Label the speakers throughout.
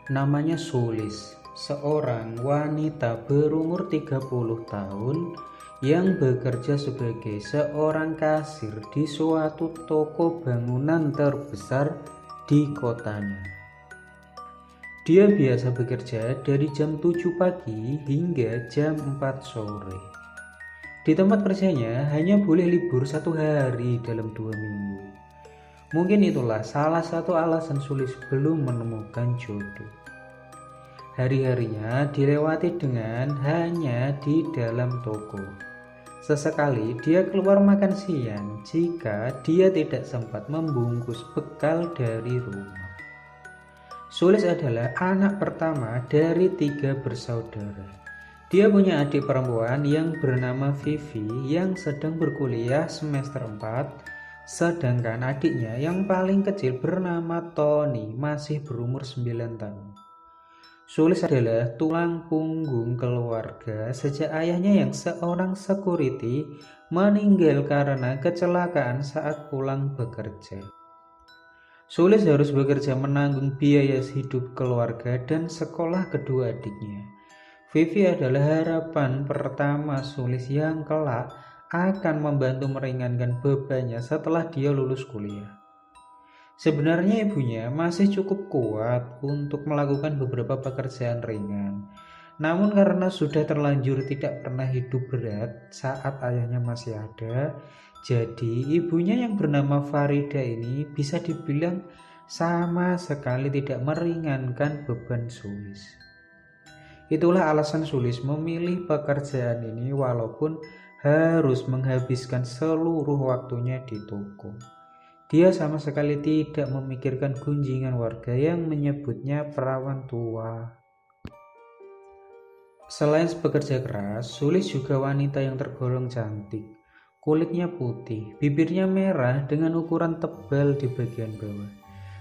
Speaker 1: Namanya Sulis, seorang wanita berumur 30 tahun yang bekerja sebagai seorang kasir di suatu toko bangunan terbesar di kotanya. Dia biasa bekerja dari jam 7 pagi hingga jam 4 sore. Di tempat kerjanya hanya boleh libur 1 hari dalam 2 minggu. Mungkin itulah salah satu alasan Sulis belum menemukan jodoh. Hari-harinya dilewati dengan hanya di dalam toko. Sesekali dia keluar makan siang jika dia tidak sempat membungkus bekal dari rumah. Sulis adalah anak pertama dari 3 bersaudara. Dia punya adik perempuan yang bernama Vivi yang sedang berkuliah semester 4, sedangkan adiknya yang paling kecil bernama Tony masih berumur 9 tahun. Sulis adalah tulang punggung keluarga sejak ayahnya yang seorang security meninggal karena kecelakaan saat pulang bekerja. Sulis harus bekerja menanggung biaya hidup keluarga dan sekolah kedua adiknya. Vivi adalah harapan pertama Sulis yang kelak akan membantu meringankan bebannya setelah dia lulus kuliah. Sebenarnya ibunya masih cukup kuat untuk melakukan beberapa pekerjaan ringan. Namun karena sudah terlanjur tidak pernah hidup berat saat ayahnya masih ada, jadi ibunya yang bernama Farida ini bisa dibilang sama sekali tidak meringankan beban Sulis. Itulah alasan Sulis memilih pekerjaan ini walaupun harus menghabiskan seluruh waktunya di toko. Dia sama sekali tidak memikirkan gunjingan warga yang menyebutnya perawan tua. Selain bekerja keras, Sulis juga wanita yang tergolong cantik. Kulitnya putih, bibirnya merah dengan ukuran tebal di bagian bawah.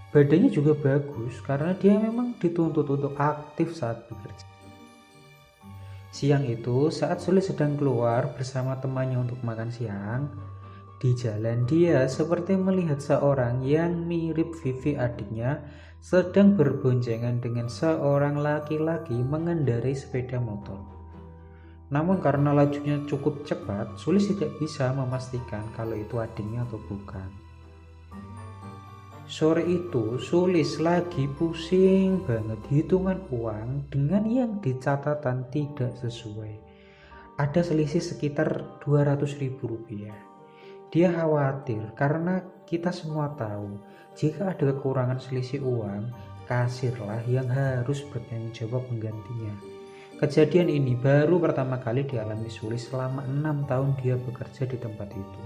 Speaker 1: Badannya juga bagus karena dia memang dituntut untuk aktif saat bekerja. Siang itu, saat Sulis sedang keluar bersama temannya untuk makan siang, di jalan dia seperti melihat seorang yang mirip Vivi adiknya sedang berboncengan dengan seorang laki-laki mengendarai sepeda motor. Namun karena lajunya cukup cepat, Sulis tidak bisa memastikan kalau itu adiknya atau bukan. Sore itu Sulis lagi pusing banget hitungan uang dengan yang di catatan tidak sesuai. Ada selisih sekitar 200.000 rupiah. Dia khawatir karena kita semua tahu jika ada kekurangan selisih uang, kasirlah yang harus bertanggung jawab menggantinya. Kejadian ini baru pertama kali dialami Sulis selama 6 tahun dia bekerja di tempat itu.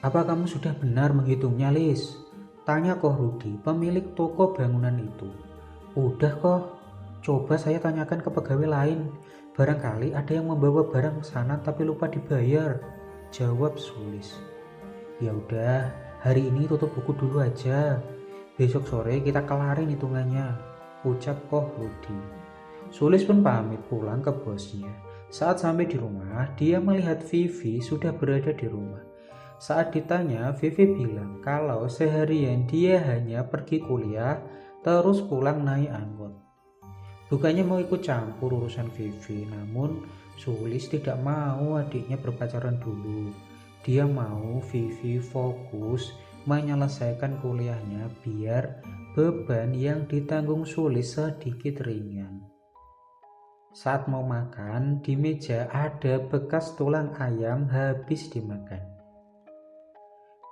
Speaker 1: Apa kamu sudah benar menghitungnya, Lis? Tanya Koh Rudi, pemilik toko bangunan itu. Udah kok, coba saya tanyakan ke pegawai lain. Barangkali ada yang membawa barang pesanan tapi lupa dibayar, jawab Sulis. Ya udah, hari ini tutup buku dulu aja. Besok sore kita kelarin hitungannya, ucap Koh Rudi. Sulis pun pamit pulang ke bosnya. Saat sampai di rumah, dia melihat Vivi sudah berada di rumah. Saat ditanya, Vivi bilang kalau seharian dia hanya pergi kuliah, terus pulang naik angkot. Bukannya mau ikut campur urusan Vivi, namun Sulis tidak mau adiknya berpacaran dulu. Dia mau Vivi fokus menyelesaikan kuliahnya biar beban yang ditanggung Sulis sedikit ringan. Saat mau makan, di meja ada bekas tulang ayam habis dimakan.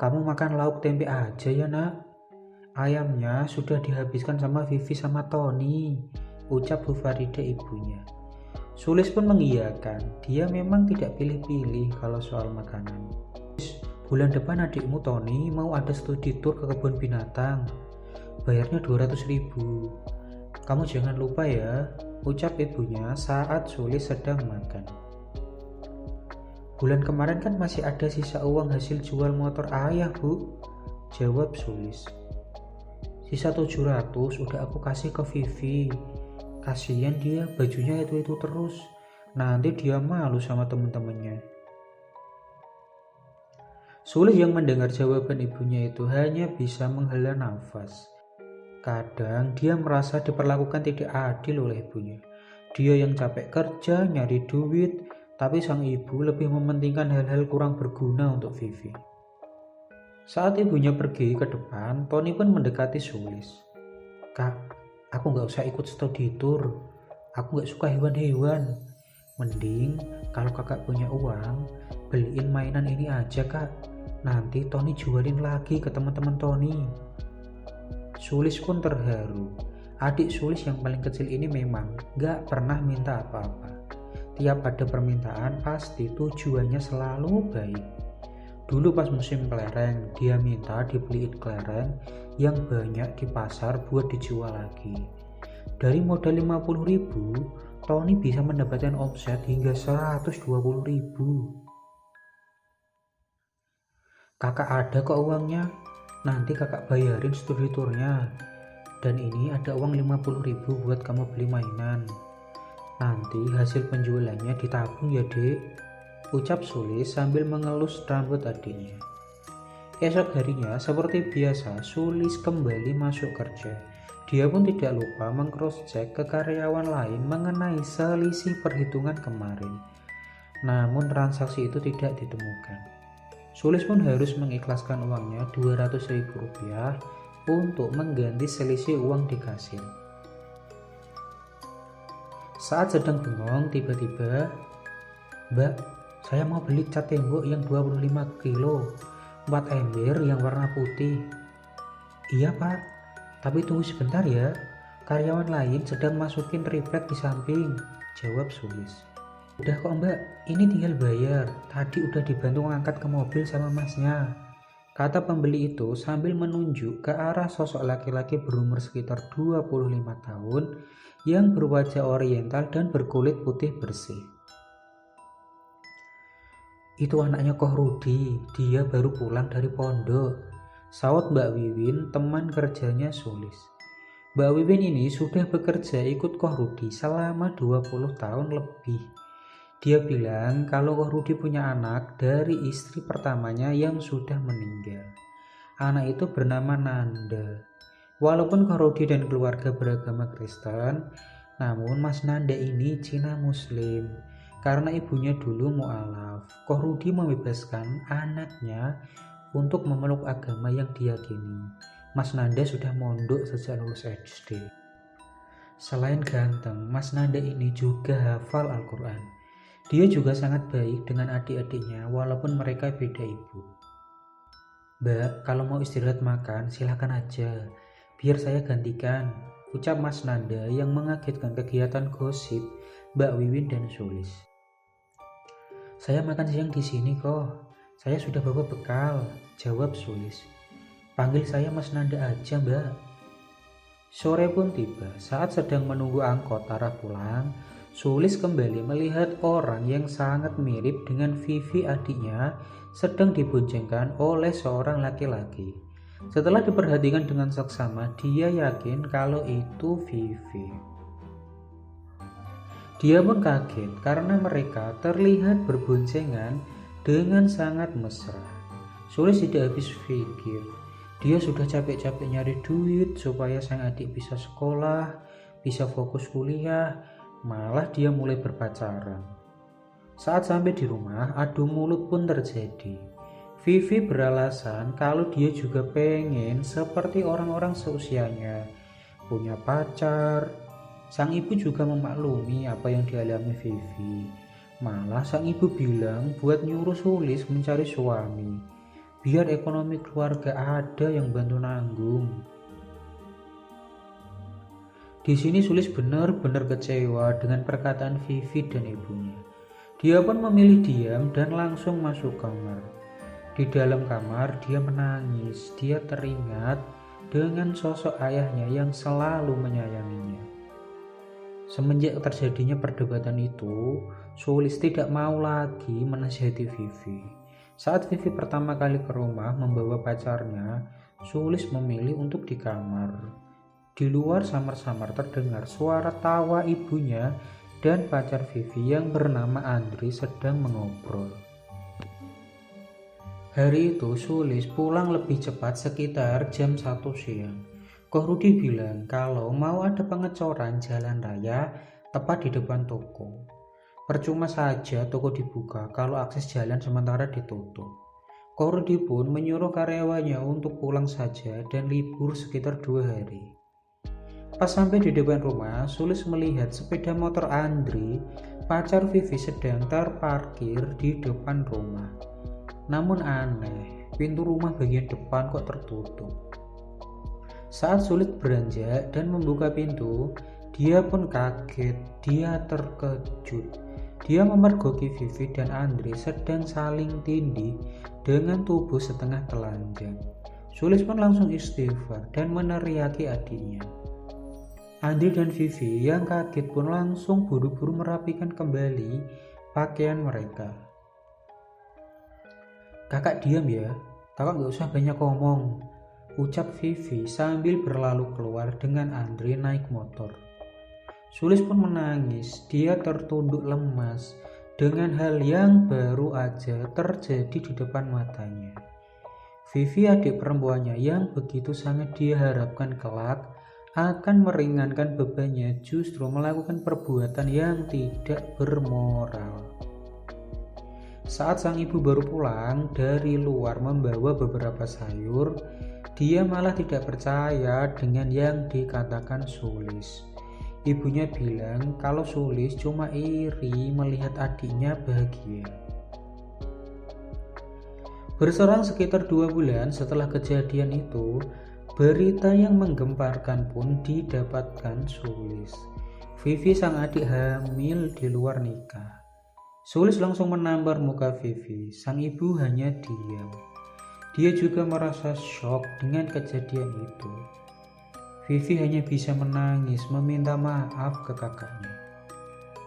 Speaker 1: Kamu makan lauk tempe aja ya nak? Ayamnya sudah dihabiskan sama Vivi sama Tony, ucap Bu Farida ibunya. Sulis pun mengiyakan, dia memang tidak pilih-pilih kalau soal makanan. Bulan depan adikmu Tony mau ada studi tour ke kebun binatang, bayarnya 200.000. Kamu jangan lupa ya, ucap ibunya saat Sulis sedang makan. Bulan kemarin kan masih ada sisa uang hasil jual motor ayah, Bu, jawab Sulis. Sisa 700 udah aku kasih ke Vivi. Kasihan dia bajunya itu terus. Nanti dia malu sama teman-temannya. Sulis yang mendengar jawaban ibunya itu hanya bisa menghela nafas. Kadang dia merasa diperlakukan tidak adil oleh ibunya. Dia yang capek kerja, nyari duit, tapi sang ibu lebih mementingkan hal-hal kurang berguna untuk Vivi. Saat ibunya pergi ke depan, Tony pun mendekati Sulis. "Kak, aku nggak usah ikut studi tour. Aku nggak suka hewan-hewan. Mending kalau kakak punya uang, beliin mainan ini aja kak. Nanti Tony jualin lagi ke teman-teman Tony." Sulis pun terharu. Adik Sulis yang paling kecil ini memang gak pernah minta apa-apa. Tiap ada permintaan pasti tujuannya selalu baik. Dulu pas musim kelereng, dia minta dibeliin kelereng yang banyak di pasar buat dijual lagi. Dari modal 50.000, Tony bisa mendapatkan omset hingga 120.000. "Kakak ada kok uangnya, nanti kakak bayarin studi tournya. Dan ini ada uang 50.000 buat kamu beli mainan. Nanti hasil penjualannya ditabung ya dek," ucap Sulis sambil mengelus rambut adiknya. Esok harinya seperti biasa Sulis kembali masuk kerja. Dia pun tidak lupa meng-cross-check ke karyawan lain mengenai selisih perhitungan kemarin. Namun transaksi itu tidak ditemukan. Sulis pun harus mengikhlaskan uangnya 200.000 rupiah untuk mengganti selisih uang di kasir. Saat sedang bengong, tiba-tiba, "Mbak, saya mau beli cat tembok yang 25 kilo, 4 ember yang warna putih." "Iya pak, tapi tunggu sebentar ya, karyawan lain sedang masukin triplek di samping," jawab Sulis. "Udah kok mbak, ini tinggal bayar, tadi udah dibantu ngangkat ke mobil sama masnya," kata pembeli itu sambil menunjuk ke arah sosok laki-laki berumur sekitar 25 tahun yang berwajah oriental dan berkulit putih bersih. "Itu anaknya Koh Rudi, dia baru pulang dari pondok," sahut Mbak Wiwin, teman kerjanya Sulis. Mbak Wiwin ini sudah bekerja ikut Koh Rudi selama 20 tahun lebih. Dia bilang kalau Koh Rudi punya anak dari istri pertamanya yang sudah meninggal. Anak itu bernama Nanda. Walaupun Koh Rudi dan keluarga beragama Kristen, namun Mas Nanda ini Cina Muslim. Karena ibunya dulu mu'alaf, Koh Rudi membebaskan anaknya untuk memeluk agama yang diyakini. Mas Nanda sudah mondok sejak lulus SD. Selain ganteng, Mas Nanda ini juga hafal Al-Quran. Dia juga sangat baik dengan adik-adiknya walaupun mereka beda ibu. "Mbak, kalau mau istirahat makan silakan aja, biar saya gantikan," ucap Mas Nanda yang mengagetkan kegiatan gosip Mbak Wiwin dan Sulis. "Saya makan siang di sini kok, saya sudah bawa bekal," jawab Sulis. "Panggil saya Mas Nanda aja mbak." Sore pun tiba. Saat sedang menunggu angkot arah pulang, Sulis kembali melihat orang yang sangat mirip dengan Vivi adiknya sedang diboncengkan oleh seorang laki-laki. Setelah diperhatikan dengan seksama, dia yakin kalau itu Vivi. Dia pun kaget karena mereka terlihat berboncengan dengan sangat mesra. Sulis tidak habis pikir. Dia sudah capek-capek nyari duit supaya sang adik bisa sekolah, bisa fokus kuliah, malah dia mulai berpacaran. Saat sampai di rumah, adu mulut pun terjadi. Vivi beralasan kalau dia juga pengen seperti orang-orang seusianya, punya pacar. Sang ibu juga memaklumi apa yang dialami Vivi. Malah sang ibu bilang buat nyuruh Sulis mencari suami, biar ekonomi keluarga ada yang bantu nanggung. Di sini Sulis benar-benar kecewa dengan perkataan Vivi dan ibunya. Dia pun memilih diam dan langsung masuk kamar. Di dalam kamar dia menangis. Dia teringat dengan sosok ayahnya yang selalu menyayanginya. Semenjak terjadinya perdebatan itu, Sulis tidak mau lagi menasihati Vivi. Saat Vivi pertama kali ke rumah membawa pacarnya, Sulis memilih untuk di kamar. Di luar samar-samar terdengar suara tawa ibunya dan pacar Vivi yang bernama Andri sedang mengobrol. Hari itu Sulis pulang lebih cepat sekitar jam 1 siang. Kok Rudi bilang kalau mau ada pengecoran jalan raya tepat di depan toko. Percuma saja toko dibuka kalau akses jalan sementara ditutup. Kok Rudi pun menyuruh karyawannya untuk pulang saja dan libur sekitar 2 hari. Pas sampai di depan rumah, Sulis melihat sepeda motor Andri, pacar Vivi, sedang terparkir di depan rumah. Namun aneh, pintu rumah bagian depan kok tertutup. Saat Sulis beranjak dan membuka pintu, dia pun kaget, dia terkejut. Dia memergoki Vivi dan Andri sedang saling tindih dengan tubuh setengah telanjang. Sulis pun langsung istighfar dan meneriaki adiknya. Andri dan Vivi yang kaget pun langsung buru-buru merapikan kembali pakaian mereka. "Kakak diam ya, kakak gak usah banyak ngomong," ucap Vivi sambil berlalu keluar dengan Andri naik motor. Sulis pun menangis, dia tertunduk lemas dengan hal yang baru aja terjadi di depan matanya. Vivi, adik perempuannya yang begitu sangat dia harapkan kelak akan meringankan bebannya, justru melakukan perbuatan yang tidak bermoral. Saat sang ibu baru pulang dari luar membawa beberapa sayur, dia malah tidak percaya dengan yang dikatakan Sulis. Ibunya bilang kalau Sulis cuma iri melihat adiknya bahagia. Berselang sekitar 2 bulan setelah kejadian itu, berita yang menggemparkan pun didapatkan Sulis. Vivi sang adik hamil di luar nikah. Sulis langsung menampar muka Vivi, sang ibu hanya diam. Dia juga merasa shock dengan kejadian itu. Vivi hanya bisa menangis meminta maaf ke kakaknya.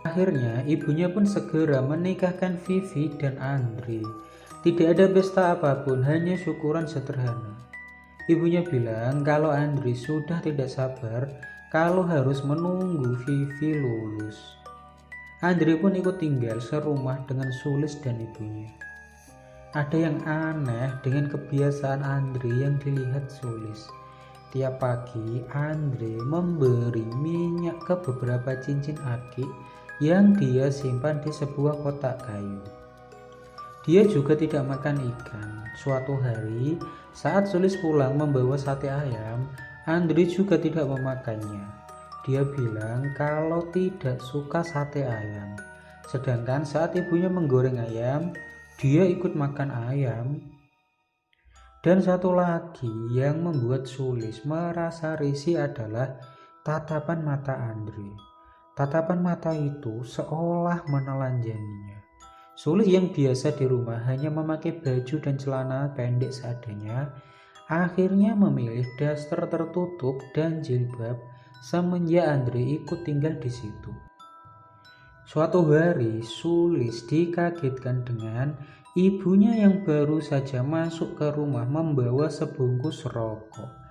Speaker 1: Akhirnya ibunya pun segera menikahkan Vivi dan Andri. Tidak ada pesta apapun, hanya syukuran sederhana. Ibunya bilang kalau Andri sudah tidak sabar kalau harus menunggu Vivi lulus. Andri pun ikut tinggal serumah dengan Sulis dan ibunya. Ada yang aneh dengan kebiasaan Andri yang dilihat Sulis. Tiap pagi Andri memberi minyak ke beberapa cincin aki yang dia simpan di sebuah kotak kayu. Dia juga tidak makan ikan. Suatu hari, saat Sulis pulang membawa sate ayam, Andri juga tidak memakannya. Dia bilang kalau tidak suka sate ayam. Sedangkan saat ibunya menggoreng ayam, dia ikut makan ayam. Dan satu lagi yang membuat Sulis merasa risih adalah tatapan mata Andri. Tatapan mata itu seolah menelanjanginya. Sulis yang biasa di rumah hanya memakai baju dan celana pendek seadanya, akhirnya memilih daster tertutup dan jilbab semenjak Andri ikut tinggal di situ. Suatu hari Sulis dikagetkan dengan ibunya yang baru saja masuk ke rumah membawa sebungkus rokok.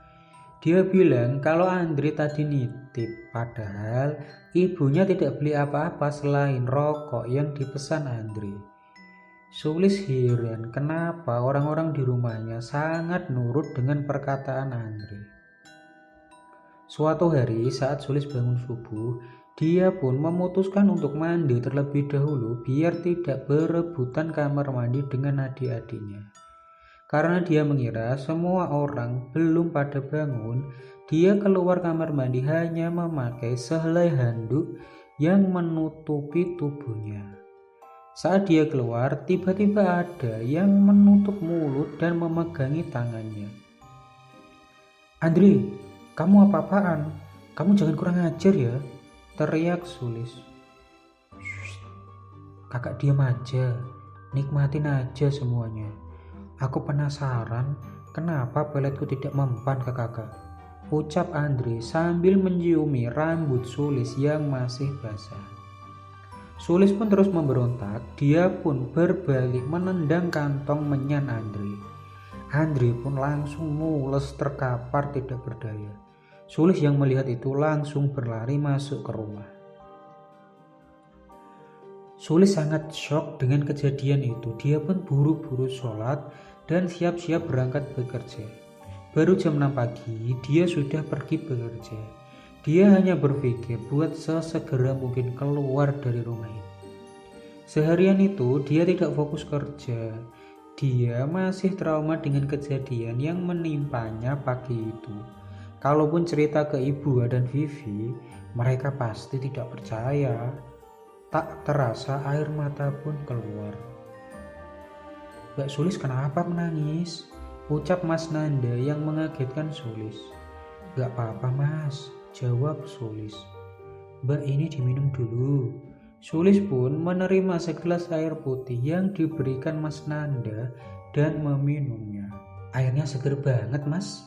Speaker 1: Dia bilang kalau Andri tadi nitip, padahal ibunya tidak beli apa-apa selain rokok yang dipesan Andri. Sulis heran kenapa orang-orang di rumahnya sangat nurut dengan perkataan Andri. Suatu hari saat Sulis bangun subuh, dia pun memutuskan untuk mandi terlebih dahulu biar tidak berebutan kamar mandi dengan adik-adiknya. Karena dia mengira semua orang belum pada bangun, dia keluar kamar mandi hanya memakai sehelai handuk yang menutupi tubuhnya. Saat dia keluar, tiba-tiba ada yang menutup mulut dan memegangi tangannya. "Andri, kamu apa-apaan? Kamu jangan kurang ajar ya," teriak Sulis. "Kakak diam aja, nikmatin aja semuanya. Aku penasaran kenapa peletku tidak mempan ke kakak," ucap Andri sambil menciumi rambut Sulis yang masih basah. Sulis pun terus memberontak, dia pun berbalik menendang kantong menyan Andri. Andri pun langsung mules terkapar tidak berdaya. Sulis yang melihat itu langsung berlari masuk ke rumah. Sulis sangat shock dengan kejadian itu. Dia pun buru-buru sholat dan siap-siap berangkat bekerja. Baru jam 6 pagi, dia sudah pergi bekerja. Dia hanya berpikir buat sesegera mungkin keluar dari rumah ini. Seharian itu dia tidak fokus kerja. Dia masih trauma dengan kejadian yang menimpanya pagi itu. Kalaupun cerita ke ibu dan Vivi, mereka pasti tidak percaya. Tak terasa air mata pun keluar. "Mbak Sulis kenapa menangis?" ucap Mas Nanda yang mengagetkan Sulis. "Gak apa-apa mas," jawab Sulis. "Mbak, ini diminum dulu." Sulis pun menerima segelas air putih yang diberikan Mas Nanda dan meminumnya. "Airnya seger banget mas."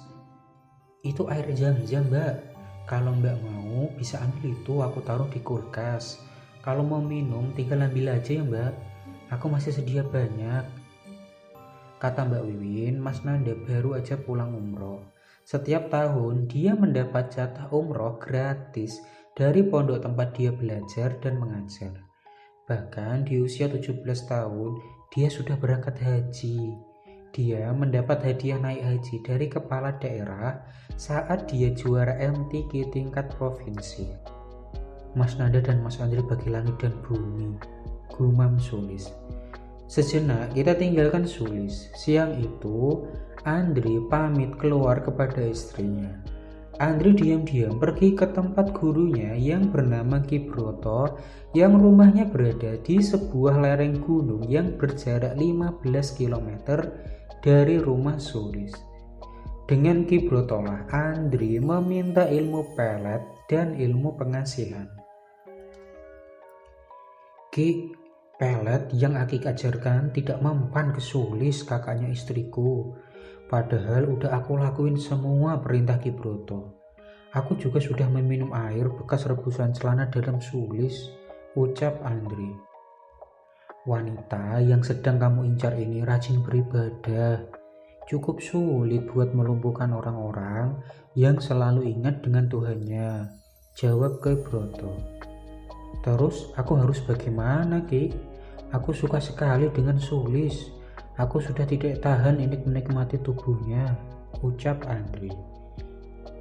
Speaker 1: "Itu air jam-jam mbak. Kalau mbak mau bisa ambil itu, aku taruh di kulkas. Kalau mau minum tinggal ambil aja ya mbak. Aku masih sedia banyak," kata Mbak Wiwin. Mas Nanda baru aja pulang umroh. Setiap tahun dia mendapat jatah umroh gratis dari pondok tempat dia belajar dan mengajar. Bahkan di usia 17 tahun dia sudah berangkat haji. Dia mendapat hadiah naik haji dari kepala daerah saat dia juara MTQ tingkat provinsi. "Mas Nanda dan Mas Andri bagi langit dan bumi," gumam Sulis. Sejenak kita tinggalkan Sulis. Siang itu Andri pamit keluar kepada istrinya. Andri diam-diam pergi ke tempat gurunya yang bernama Ki Broto, yang rumahnya berada di sebuah lereng gunung yang berjarak 15 km dari rumah Sulis. Dengan Ki Broto lah Andri meminta ilmu pelet dan ilmu pengasihan. "Ki, pelet yang Aki ajarkan tidak mempan ke Sulis, kakaknya istriku. Padahal udah aku lakuin semua perintah Ki Broto. Aku juga sudah meminum air bekas rebusan celana dalam Sulis," ucap Andri. "Wanita yang sedang kamu incar ini rajin beribadah. Cukup sulit buat melumpuhkan orang-orang yang selalu ingat dengan Tuhannya," jawab Ki Broto. "Terus aku harus bagaimana Ki? Aku suka sekali dengan Sulis. Aku sudah tidak tahan ini menikmati tubuhnya," ucap Andri.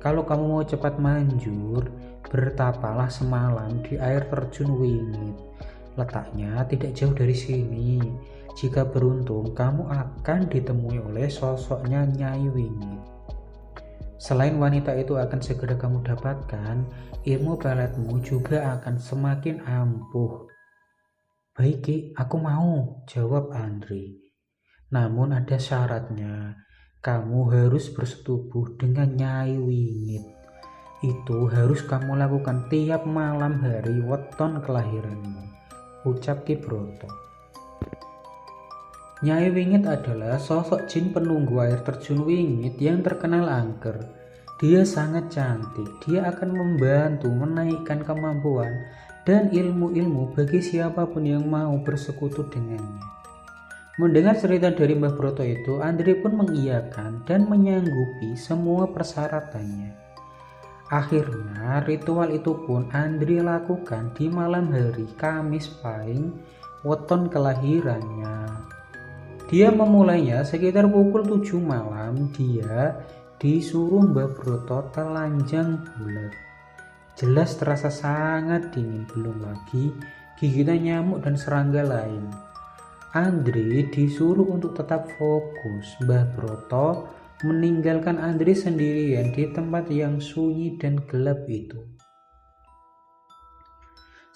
Speaker 1: "Kalau kamu mau cepat manjur, bertapalah semalam di air terjun Wingit. Letaknya tidak jauh dari sini. Jika beruntung, kamu akan ditemui oleh sosoknya Nyai Wingit. Selain wanita itu akan segera kamu dapatkan, ilmu peletmu juga akan semakin ampuh." "Baik Ki, aku mau," jawab Andri. "Namun ada syaratnya. Kamu harus bersetubuh dengan Nyai Wingit. Itu harus kamu lakukan tiap malam hari weton kelahiranmu," ucap Ki Broto. Nyai Wingit adalah sosok jin penunggu air terjun Wingit yang terkenal angker. Dia sangat cantik. Dia akan membantu menaikkan kemampuan dan ilmu-ilmu bagi siapapun yang mau bersekutu dengannya. Mendengar cerita dari Mbah Broto itu, Andri pun mengiyakan dan menyanggupi semua persyaratannya. Akhirnya ritual itu pun Andri lakukan di malam hari Kamis Pahing, weton kelahirannya. Dia memulainya sekitar pukul 7 malam. Dia disuruh Mbah Broto telanjang bulat. Jelas terasa sangat dingin, belum lagi gigitan nyamuk dan serangga lain. Andri disuruh untuk tetap fokus. Mbah Broto meninggalkan Andri sendirian di tempat yang sunyi dan gelap itu.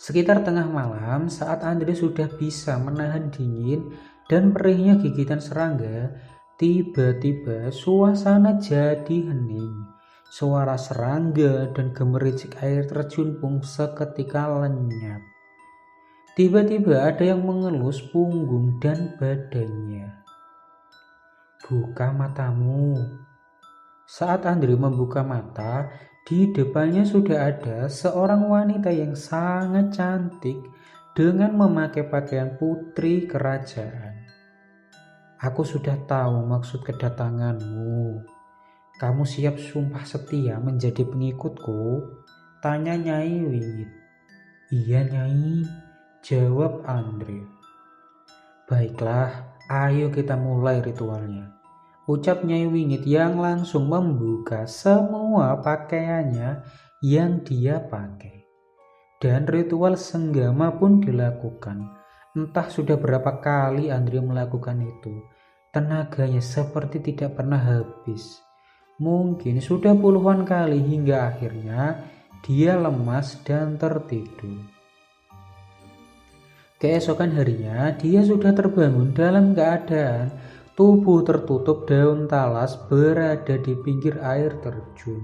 Speaker 1: Sekitar tengah malam, saat Andri sudah bisa menahan dingin dan perihnya gigitan serangga, tiba-tiba suasana jadi hening. Suara serangga dan gemericik air terjun pun seketika lenyap. Tiba-tiba ada yang mengelus punggung dan badannya. "Buka matamu." Saat Andri membuka mata, di depannya sudah ada seorang wanita yang sangat cantik dengan memakai pakaian putri kerajaan. "Aku sudah tahu maksud kedatanganmu. Kamu siap sumpah setia menjadi pengikutku?" tanya Nyai Wingit. "Iya Nyai," jawab Andri. "Baiklah, ayo kita mulai ritualnya. ucap Nyai Wingit yang langsung membuka semua pakaiannya yang dia pakai. Dan ritual senggama pun dilakukan. Entah sudah berapa kali Andre melakukan itu. Tenaganya seperti tidak pernah habis. Mungkin sudah puluhan kali hingga akhirnya dia lemas dan tertidur. Keesokan harinya dia sudah terbangun dalam keadaan tubuh tertutup daun talas berada di pinggir air terjun.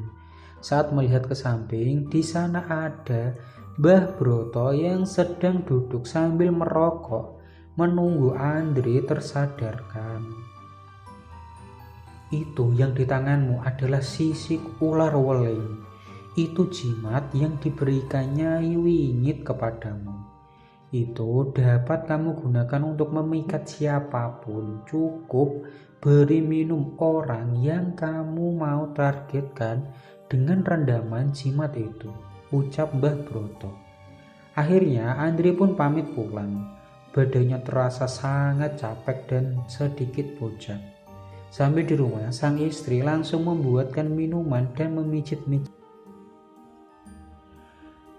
Speaker 1: Saat melihat ke samping, di sana ada Mbah Broto yang sedang duduk sambil merokok menunggu Andre tersadarkan. Itu yang di tanganmu adalah sisik ular weleng. Itu jimat yang diberikan Nyai Wingit kepadamu. Itu dapat kamu gunakan untuk memikat siapapun. Cukup beri minum orang yang kamu mau targetkan dengan rendaman jimat itu, ucap Mbah Broto. Akhirnya Andre pun pamit pulang. Badannya terasa sangat capek dan sedikit bocah. Sampai di rumah, sang istri langsung membuatkan minuman dan memijit-mijit.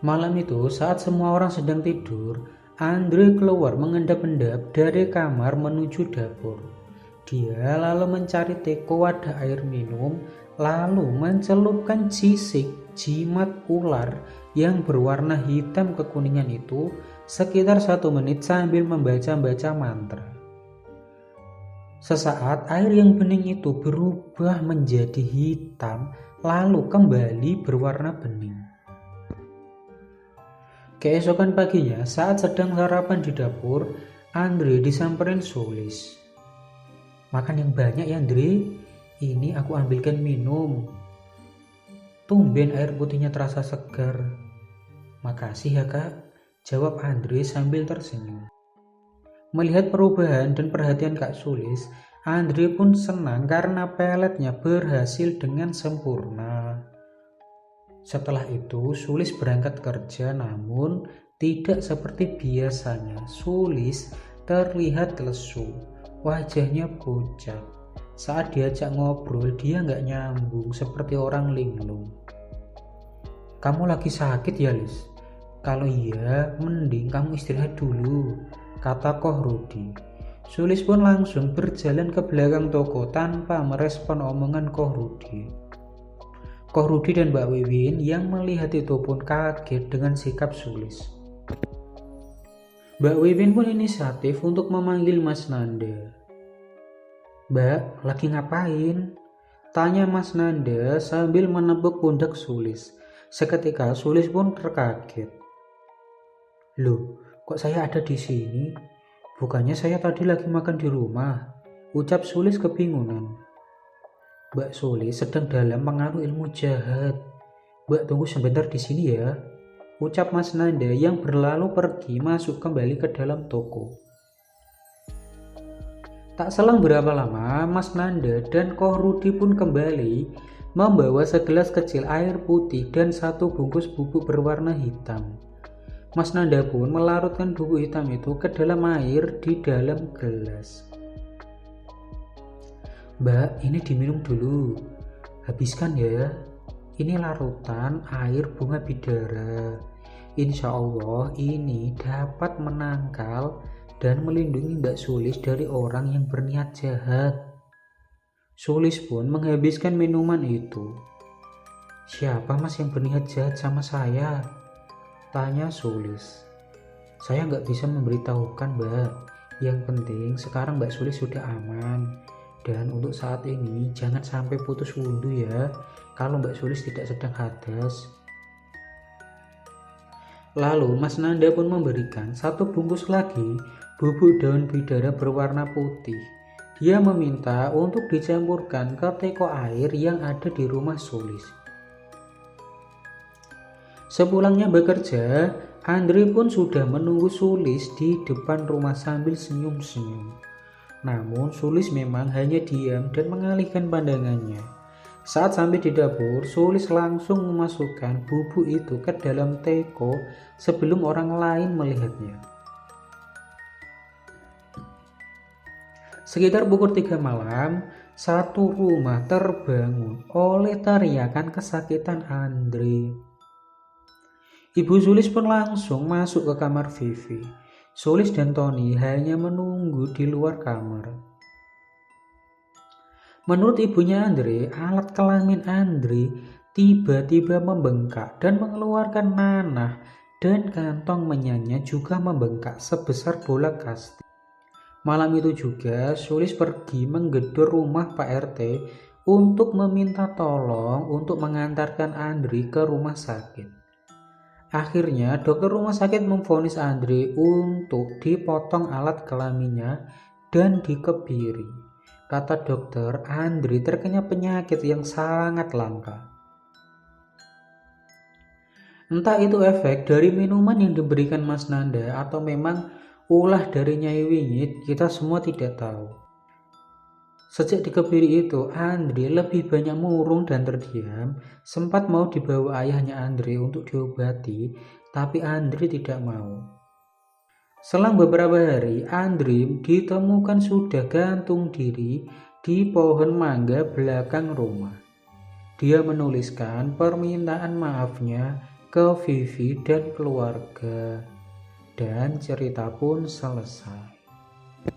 Speaker 1: Malam itu saat semua orang sedang tidur, Andre keluar mengendap-endap dari kamar menuju dapur. Dia lalu mencari teko wadah air minum, lalu mencelupkan sisik jimat ular yang berwarna hitam kekuningan itu sekitar 1 menit sambil membaca-baca mantra. Sesaat air yang bening itu berubah menjadi hitam, lalu kembali berwarna bening. Keesokan paginya, saat sedang sarapan di dapur, Andre disamperin Sulis. Makan yang banyak ya Andre, ini aku ambilkan minum. Tumben air putihnya terasa segar. Makasih ya kak, jawab Andre sambil tersenyum. Melihat perubahan dan perhatian Kak Sulis, Andre pun senang karena peletnya berhasil dengan sempurna. Setelah itu Sulis berangkat kerja, namun tidak seperti biasanya. Sulis terlihat lesu, wajahnya pucat. Saat diajak ngobrol dia nggak nyambung seperti orang linglung. Kamu lagi sakit ya Lis? Kalau iya mending kamu istirahat dulu, kata Koh Rudi. Sulis pun langsung berjalan ke belakang toko tanpa merespon omongan Koh Rudi. Koh Rudi dan Mbak Wiwin yang melihat itu pun kaget dengan sikap Sulis. Mbak Wiwin pun inisiatif untuk memanggil Mas Nanda. Mbak, lagi ngapain? Tanya Mas Nanda sambil menepuk pundak Sulis. Seketika Sulis pun terkaget. Loh, kok saya ada di sini? Bukannya saya tadi lagi makan di rumah, ucap Sulis kebingungan. Mbak Sulis sedang dalam pengaruh ilmu jahat. Mbak tunggu sebentar di sini ya, ucap Mas Nanda yang berlalu pergi masuk kembali ke dalam toko. Tak selang berapa lama, Mas Nanda dan Koh Rudi pun kembali membawa segelas kecil air putih dan 1 bungkus bubuk berwarna hitam. Mas Nanda pun melarutkan bubuk hitam itu ke dalam air di dalam gelas. Mbak, ini diminum dulu. Habiskan ya. Ini larutan air bunga bidara. Insya Allah ini dapat menangkal dan melindungi Mbak Sulis dari orang yang berniat jahat. Sulis pun menghabiskan minuman itu. Siapa mas yang berniat jahat sama saya? Tanya Sulis. Saya nggak bisa memberitahukan Mbak. Yang penting sekarang Mbak Sulis sudah aman. Dan untuk saat ini jangan sampai putus wudhu ya, kalau Mbak Sulis tidak sedang hadas. Lalu Mas Nanda pun memberikan 1 bungkus lagi bubuk daun bidara berwarna putih. Dia meminta untuk dicampurkan ke teko air yang ada di rumah Sulis. Sepulangnya bekerja, Andre pun sudah menunggu Sulis di depan rumah sambil senyum-senyum. Namun Sulis memang hanya diam dan mengalihkan pandangannya. Saat sampai di dapur, Sulis langsung memasukkan bubuk itu ke dalam teko sebelum orang lain melihatnya. Sekitar pukul 3 malam, Satu rumah terbangun oleh teriakan kesakitan Andre. Ibu Sulis pun langsung masuk ke kamar Vivi. Sulis dan Tony hanya menunggu di luar kamar. Menurut ibunya Andre, alat kelamin Andre tiba-tiba membengkak dan mengeluarkan nanah, dan kantong menyanyi juga membengkak sebesar bola kasti. Malam itu juga Sulis pergi menggedor rumah Pak RT untuk meminta tolong untuk mengantarkan Andre ke rumah sakit. Akhirnya dokter rumah sakit memvonis Andre untuk dipotong alat kelaminnya dan dikebiri. Kata dokter, Andre terkena penyakit yang sangat langka. Entah itu efek dari minuman yang diberikan Mas Nanda atau memang ulah dari Nyai Wingit, kita semua tidak tahu. Sejak dikebiri itu, Andre lebih banyak murung dan terdiam. Sempat mau dibawa ayahnya Andre untuk diobati, tapi Andre tidak mau. Selang beberapa hari, Andre ditemukan sudah gantung diri di pohon mangga belakang rumah. Dia menuliskan permintaan maafnya ke Vivi dan keluarga, dan cerita pun selesai.